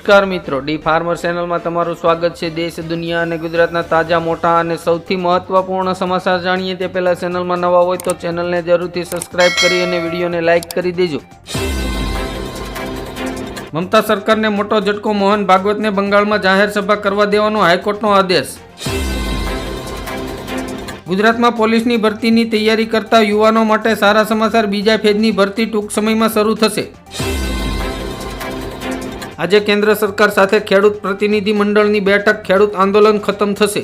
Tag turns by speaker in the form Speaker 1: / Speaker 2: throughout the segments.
Speaker 1: નમસ્કાર મિત્રો, D farmer ચેનલમાં તમારું સ્વાગત છે। દેશ, દુનિયા અને ગુજરાતના તાજા, મોટા અને સૌથી મહત્વપૂર્ણ સમાચાર જાણીએ તે પહેલા ચેનલમાં નવા હોય તો ચેનલને જરૂરથી સબસ્ક્રાઇબ કરી અને વિડીયોને લાઇક કરી દેજો। મમતા સરકારને મોટો ઝટકો, મોહન ભાગવતને બંગાળમાં જાહેર સભા કરવા દેવાનો હાઈકોર્ટનો આદેશ। ગુજરાતમાં પોલીસની ભરતીની તૈયારી કરતા યુવાનો માટે સારા સમાચાર, બીજા ફેજની ભરતી ટૂંક સમયમાં શરૂ થશે। આજે કેન્દ્ર સરકાર સાથે ખેડૂત પ્રતિનિધિ મંડળની બેઠક, ખેડૂત આંદોલન ખતમ થશે।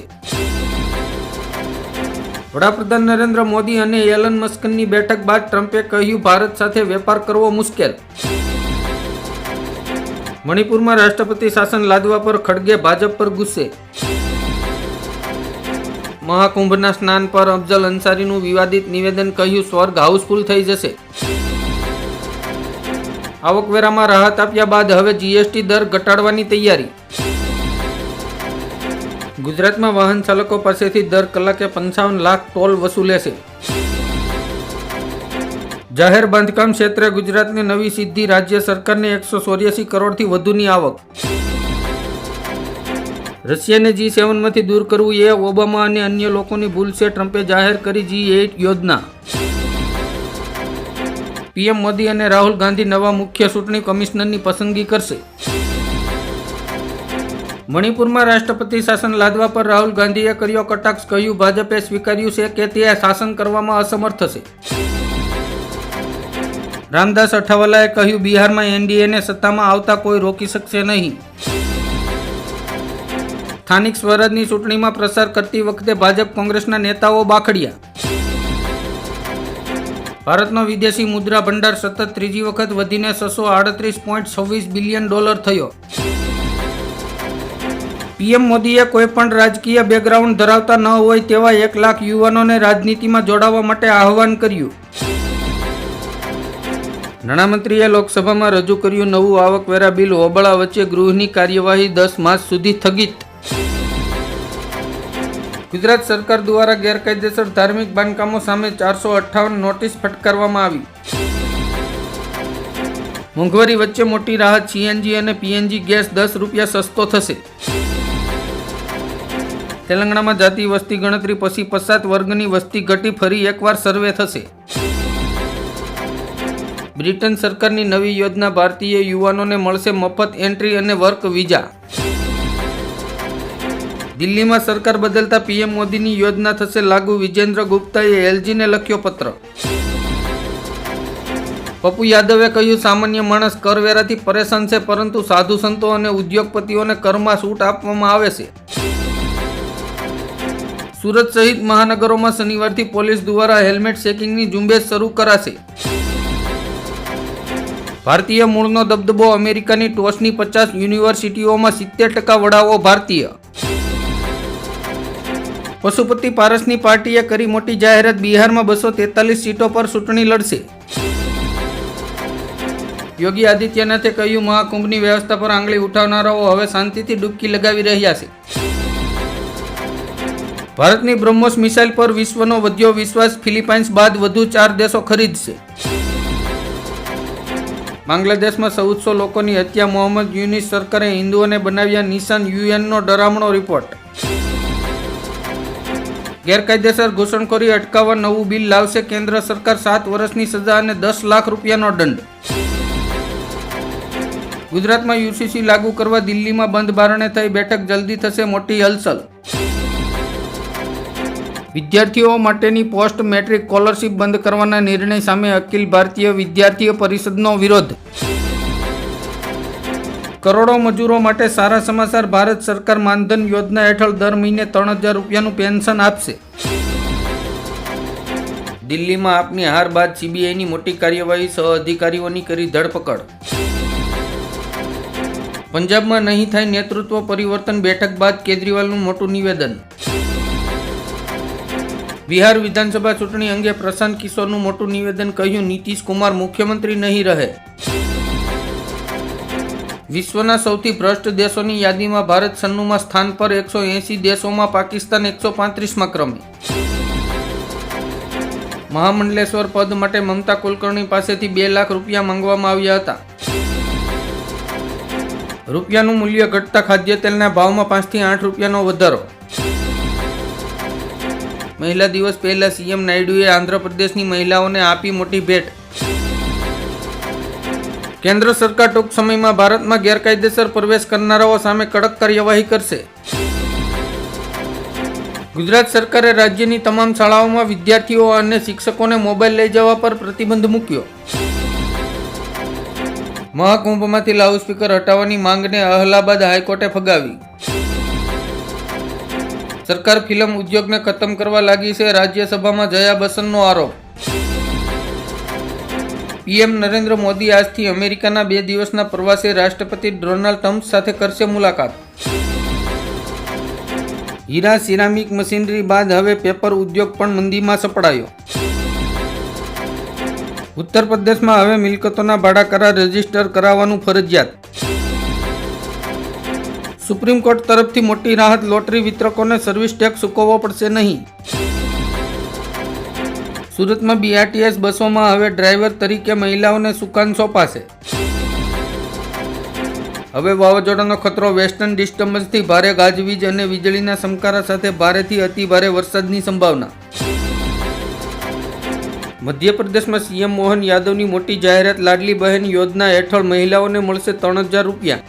Speaker 1: વડાપ્રધાન નરેન્દ્ર મોદી અને એલન મસ્કની બેઠક બાદ ટ્રમ્પે કહ્યું ભારત સાથે વેપાર કરવો મુશ્કેલ। મણિપુરમાં રાષ્ટ્રપતિ શાસન લાદવા પર ખડગે ભાજપ પર ગુસ્સે। મહાકુંભના સ્નાન પર અફઝલ અંસારીનું વિવાદિત નિવેદન, કહ્યું સ્વર્ગ હાઉસફુલ થઈ જશે। આવકવેરામાં રાહત આપ્યા બાદ હવે જીએસટી દર ઘટાડવાની તૈયારી। ગુજરાતમાં વાહન ચાલકો પાસેથી દર કલાકે 55 લાખ ટોલ વસૂલે છે। જાહેર બાંધકામ ક્ષેત્રે ગુજરાતની નવી સિદ્ધિ, રાજ્ય સરકારને 184 કરોડથી વધુની આવક। રશિયાને G7માંથી દૂર કરવું એ ઓબામા અને અન્ય લોકોની ભૂલ છે, ટ્રમ્પે જાહેર કરી G8 યોજના। પીએમ મોદી અને રાહુલ ગાંધી નવા મુખ્ય ચૂંટણી કમિશનરની પસંદગી કરશે। મણિપુરમાં રાષ્ટ્રપતિ શાસન લાદવા પર રાહુલ ગાંધીએ કર્યો કટાક્ષ, કહ્યું ભાજપે સ્વીકાર્યું છે કે તે શાસન કરવામાં અસમર્થ છે। રામદાસ અઠાવલાએ કહ્યું બિહારમાં એનડીએને સત્તામાં આવતા કોઈ રોકી શકશે નહીં। સ્થાનિક સ્વરાજની ચૂંટણીમાં પ્રચાર કરતી વખતે ભાજપ કોંગ્રેસના નેતાઓ બાખડ્યા। ભારતનો વિદેશી મુદ્રા ભંડાર સતત ત્રીજી વખત વધીને $638.26 બિલિયન થયો। પીએમ મોદીએ કોઈ પણ રાજકીય બેકગ્રાઉન્ડ ધરાવતા ન હોય તેવા 1 લાખ યુવાનોને રાજનીતિમાં જોડાવા માટે આહવાન કર્યું। નાણામંત્રીએ લોકસભામાં રજૂ કર્યું નવું આવકવેરા બિલ, હોબાળા વચ્ચે ગૃહની કાર્યવાહી 10 માર્ચ સુધી સ્થગિત। ગુજરાત સરકાર દ્વારા ગેરકાયદેસર ધાર્મિક બાંધકામો સામે 458 નોટિસ ફટકારવામાં આવી। મોંઘવારી વચ્ચે મોટી રાહત, સીએનજી અને પીએનજી ગેસ ₹10 સસ્તો થશે। તેલંગાણામાં જાતિ વસ્તી ગણતરી પછી પછાત વર્ગની વસ્તી ઘટી, ફરી એકવાર સર્વે થશે। બ્રિટન સરકારની નવી યોજના, ભારતીય યુવાનોને મળશે મફત એન્ટ્રી અને વર્ક વિઝા। દિલ્હીમાં સરકાર બદલતા પીએમ મોદીની યોજના થશે લાગુ, વિજેન્દ્ર ગુપ્તાએ એલજીને લખ્યો પત્ર। પપ્પુ યાદવે કહ્યું સામાન્ય માણસ કરવેરાથી પરેશાન છે, પરંતુ સાધુ સંતો અને ઉદ્યોગપતિઓને કરમાં છૂટ આપવામાં આવે છે। સુરત સહિત મહાનગરોમાં શનિવારથી પોલીસ દ્વારા હેલ્મેટ ચેકિંગની ઝુંબેશ શરૂ કરાશે। ભારતીય મૂળનો દબદબો, અમેરિકાની ટોચની 50 યુનિવર્સિટીઓમાં 70% વડાઓ ભારતીય। પશુપતિ પારસની પાર્ટીએ કરી મોટી જાહેરાત, બિહારમાં 243 સીટો પર ચૂંટણી લડશે। યોગી આદિત્યનાથે કહ્યું મહાકુંભની વ્યવસ્થા પર આંગળી ઉઠાવનારાઓ હવે શાંતિથી ડૂબકી લગાવી રહ્યા છે। ભારતની બ્રહ્મોસ મિસાઇલ પર વિશ્વનો વધ્યો વિશ્વાસ, ફિલિપાઇન્સ બાદ વધુ 4 દેશો ખરીદશે। બાંગ્લાદેશમાં 1400 લોકોની હત્યા, મોહમ્મદ યુનિસ સરકારે હિન્દુઓને બનાવ્યા નિશાન, યુએનનો ડરામણો રિપોર્ટ। ગેરકાયદેસર ઘૂસણખોરી અટકાવવા નવું બિલ લાવશે કેન્દ્ર સરકાર, 7 વર્ષની સજા અને $10 લાખ દંડ। ગુજરાતમાં યુસીસી લાગુ કરવા દિલ્હીમાં બંધ બારણે થઈ બેઠક, જલ્દી થશે મોટી હલચલ। વિદ્યાર્થીઓ માટેની પોસ્ટ મેટ્રિક સ્કોલરશીપ બંધ કરવાના નિર્ણય સામે અખિલ ભારતીય વિદ્યાર્થી પરિષદનો વિરોધ। કરોડો મજૂરો માટે સારા સમાચાર, ભારત સરકાર માનધન યોજના હેઠળ દર મહિને $3000 પેન્શન આપશે। દિલ્હીમાં આપની હાર બાદ સીબીઆઈની મોટી કાર્યવાહી, 6 અધિકારીઓની કરી ધરપકડ। પંજાબમાં નહીં થાય નેતૃત્વ પરિવર્તન, બેઠક બાદ કેજરીવાલનું મોટું નિવેદન। બિહાર વિધાનસભા ચૂંટણી અંગે પ્રશાંત કિશોરનું મોટું નિવેદન, કહ્યું નીતિશ કુમાર મુખ્યમંત્રી નહીં રહે। વિશ્વના સૌથી ભ્રષ્ટ દેશોની યાદીમાં ભારત 96મા સ્થાન પર, 180 દેશોમાં પાકિસ્તાન 135મા ક્રમે। મહામંડલેશ્વર પદ માટે મમતા કુલકર્ણી પાસેથી $2 લાખ માંગવામાં આવ્યા હતા। રૂપિયાનું મૂલ્ય ઘટતા ખાદ્ય તેલના ભાવમાં 5 થી 8 રૂપિયાનો વધારો. મહિલા દિવસ પહેલા સીએમ નાયડુએ આંધ્રપ્રદેશની મહિલાઓને આપી મોટી ભેટ. કેન્દ્ર સરકાર ટૂંક સમયમાં ભારતમાં ગેરકાયદેસર પ્રવેશ કરનારાઓ સામે કડક કાર્યવાહી કરશે. ગુજરાત સરકારે રાજ્યની તમામ શાળાઓમાં વિદ્યાર્થીઓ અને શિક્ષકોને મોબાઈલ લઈ જવા પર પ્રતિબંધ મૂક્યો. મહાકુંભમાંથી લાઉડસ્પીકર હટાવવાની માંગને અલ્હાબાદ હાઈકોર્ટે ફગાવી. સરકાર ફિલ્મ ઉદ્યોગને ખતમ કરવા લાગી છે, રાજ્યસભામાં જયા બસનનો આરોપ. પીએમ નરેન્દ્ર મોદી આજથી અમેરિકાના 2 દિવસના પ્રવાસે રાષ્ટ્રપતિ ડોનાલ્ડ ટ્રમ્પ સાથે કરશે મુલાકાત. હીરા સિરામિક મશીનરી બાદ હવે પેપર ઉદ્યોગ પણ મંદીમાં સપડાયો. ઉત્તર પ્રદેશમાં હવે મિલકતોના ભાડા કરાર રજીસ્ટર કરાવવાનું ફરજિયાત. સુપ્રીમ કોર્ટ તરફથી મોટી રાહત, લોટરી વિતરકોને સર્વિસ ટેક્સ ચૂકવવો પડશે નહીં. સુરતમાં બીઆરટીએસ બસોમાં હવે ડ્રાઈવર તરીકે મહિલાઓને સુકાન સોંપાશે. હવે વાવાઝોડાનો ખતરો, વેસ્ટર્ન ડિસ્ટર્બન્સથી ભારે ગાજવીજ અને વીજળીના ચમકારા સાથે ભારેથી અતિ ભારે વરસાદની સંભાવના. મધ્યપ્રદેશમાં સીએમ મોહન યાદવની મોટી જાહેરાત, લાડલી બહેન યોજના હેઠળ મહિલાઓને મળશે 3000 રૂપિયા.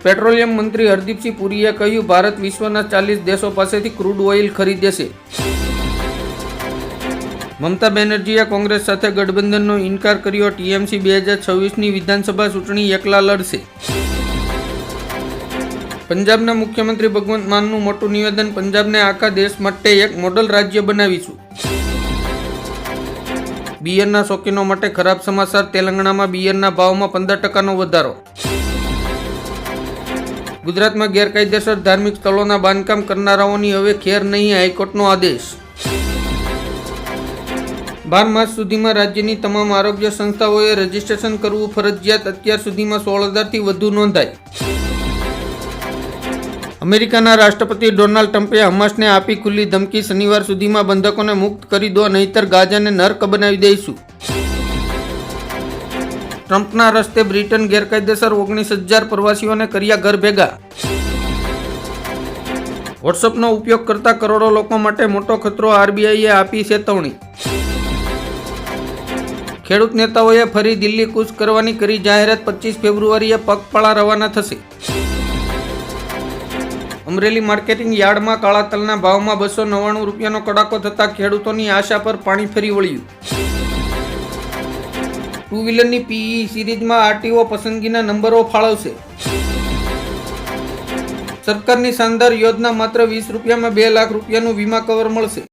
Speaker 1: પેટ્રોલિયમ મંત્રી હરદીપસિંહ પુરીએ કહ્યું, ભારત વિશ્વના 40 દેશો પાસેથી ક્રૂડ ઓઇલ ખરીદે છે. મમતા બેનર્જીએ કોંગ્રેસ સાથે ગઠબંધનનો ઇનકાર કર્યો. ટીએમસી 2026ની વિધાનસભા ચૂંટણી એકલા લડશે. પંજાબના મુખ્યમંત્રી ભગવંત માનનું મોટું નિવેદન, પંજાબને આખા દેશ માટે એક મોડલ રાજ્ય બનાવીશું. બિયરના શોખીનો માટે ખરાબ સમાચાર, તેલંગાણામાં બિયરના ભાવમાં 15% વધારો. ગુજરાતમાં ગેરકાયદેસર ધાર્મિક સ્થળોના બાંધકામ કરનારાઓની હવે ખેર નહીં, હાઈકોર્ટનો આદેશ. 12 માર્ચ સુધીમાં રાજ્યની તમામ આરોગ્ય સંસ્થાઓએ રજીસ્ટ્રેશન કરવું ફરજિયાત. અત્યાર સુધીમાં 16,000થી વધુ નોંધાઈ. અમેરિકાના રાષ્ટ્રપતિ ડોનાલ્ડ ટ્રમ્પે હમાસને આપી ખુલ્લી ધમકી, શનિવાર સુધીમાં બંધકોને મુક્ત કરી દો, નહીંતર ગાઝાને નર્ક બનાવી દઈશું. ટ્રમ્પના રસ્તે બ્રિટન ગેરકાયદેસર 19,000 પ્રવાસીઓને કર્યા ઘર ભેગા. વોટ્સઅપનો ઉપયોગ કરતા કરોડો લોકો માટે મોટો ખતરો, આરબીઆઈએ આપી ચેતવણી. ખેડૂત નેતાઓએ ફરી દિલ્હી કૂચ કરવાની કરી જાહેરાત, 25 ફેબ્રુઆરીએ પગપાળા રવાના થશે. અમરેલી માર્કેટિંગ યાર્ડમાં કાળા તલના ભાવમાં 299 રૂપિયાનો કડાકો થતા ખેડૂતોની આશા પર પાણી ફરી વળ્યું. 2 વ્હીલરની પીઈ સિરીઝમાં આરટીઓ પસંદગીના નંબરો ફાળવશે. સરકારની શાનદાર યોજના, માત્ર 20 રૂપિયામાં 2 લાખ રૂપિયાનું વીમા કવર મળશે.